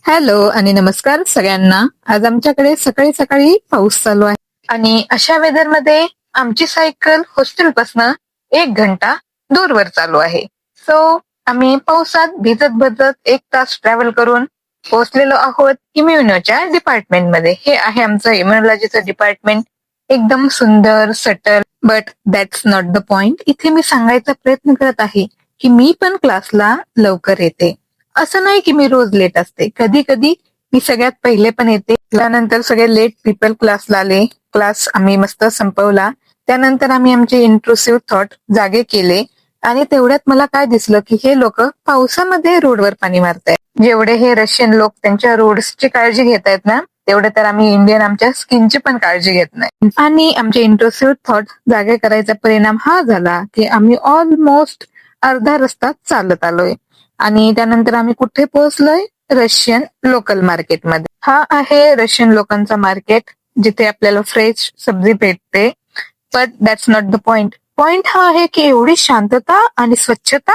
Hello आणि नमस्कार सगळ्यांना. आज आमच्याकडे सकाळी सकाळी पाऊस चालू आहे आणि अशा वेदर मध्ये आमची सायकल हॉस्टेल पासन 1 घंटा दूरवर चालू आहे. सो आम्ही पावसात भिजत भिजत 1 तास ट्रॅव्हल करून पोहोचलेलो आहोत इम्युनोच्या डिपार्टमेंट मध्ये. हे आहे आमचं इम्युनॉलॉजीचं डिपार्टमेंट. एकदम सुंदर, subtle, but that's not the point. इथे मी सांगायचा प्रयत्न करत आहे की मी पण क्लासला लवकर येते. असं नाही की मी रोज लेट असते. कधी कधी मी सगळ्यात पहिले पण येते. त्यानंतर सगळे लेट पीपल क्लासला आले. क्लास आम्ही मस्त संपवला. त्यानंतर आम्ही आमचे इंट्रुसिव्ह थॉट जागे केले आणि तेवढ्यात मला काय दिसलं की हे लोक पावसामध्ये रोडवर पाणी मारतायत. जेवढे हे रशियन लोक त्यांच्या रोड्सची काळजी घेत आहेत ना, तेवढे तर आम्ही इंडियन आमच्या स्किनची पण काळजी घेत नाही. आणि आमचे इंट्रुसिव्ह थॉट जागे करायचा परिणाम हा झाला की आम्ही ऑलमोस्ट अर्धा रस्ता चालत आलोय. आणि त्यानंतर आम्ही कुठे पोहोचलोय? रशियन लोकल मार्केटमध्ये. हा आहे रशियन लोकांचा मार्केट, जिथे आपल्याला फ्रेश सब्जी भेटते. But that's not the point. Point हा आहे की एवढी शांतता आणि स्वच्छता.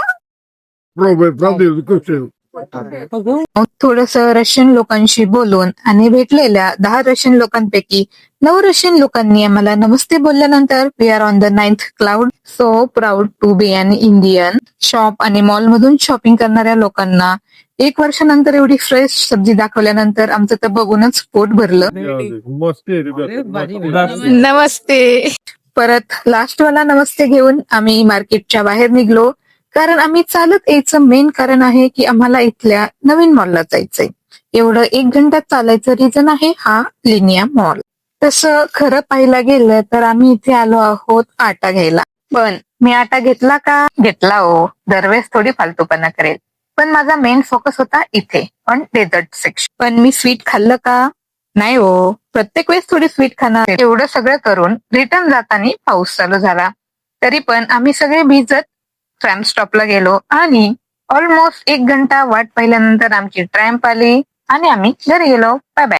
थोडस रशियन लोकांशी बोलून आणि भेटलेल्या 10 रशियन लोकांपैकी 9 रशियन लोकांनी आम्हाला नमस्ते बोलल्यानंतर we are on the 9th cloud. So proud to be an Indian. Shop आणि मॉल मधून शॉपिंग करणाऱ्या लोकांना 1 वर्षानंतर एवढी फ्रेश सब्जी दाखवल्यानंतर आमचं तर बघूनच पोट भरलं. नमस्ते. परत लास्टवाला नमस्ते घेऊन आम्ही मार्केटच्या बाहेर निघलो. कारण आम्ही चालत यायचं मेन कारण आहे की आम्हाला इथल्या नवीन मॉलला जायचंय. एवढं 1 घंटा चालायचं रिझन आहे हा लिनिया मॉल. तसं खरं पाहायला गेलं तर आम्ही इथे आलो आहोत आटा घ्यायला. पण मी आटा घेतला का? घेतला हो. दरवेळेस थोडी फालतूपणा करेल. पण माझा मेन फोकस होता इथे ऑन डेझर्ट सेक्शन. पण मी स्वीट खाल्लं का? नाही हो. प्रत्येक वेळेस थोडी स्वीट खाणार. एवढं सगळं करून रिटर्न जाताना पाऊस चालू झाला. तरी पण आम्ही सगळे भिजत ट्रॅम स्टॉपला गेलो आणि ऑलमोस्ट 1 घंटा वाट पाहिल्यानंतर आमची ट्रॅम्प आली आणि आम्ही घरी गेलो. Bye bye.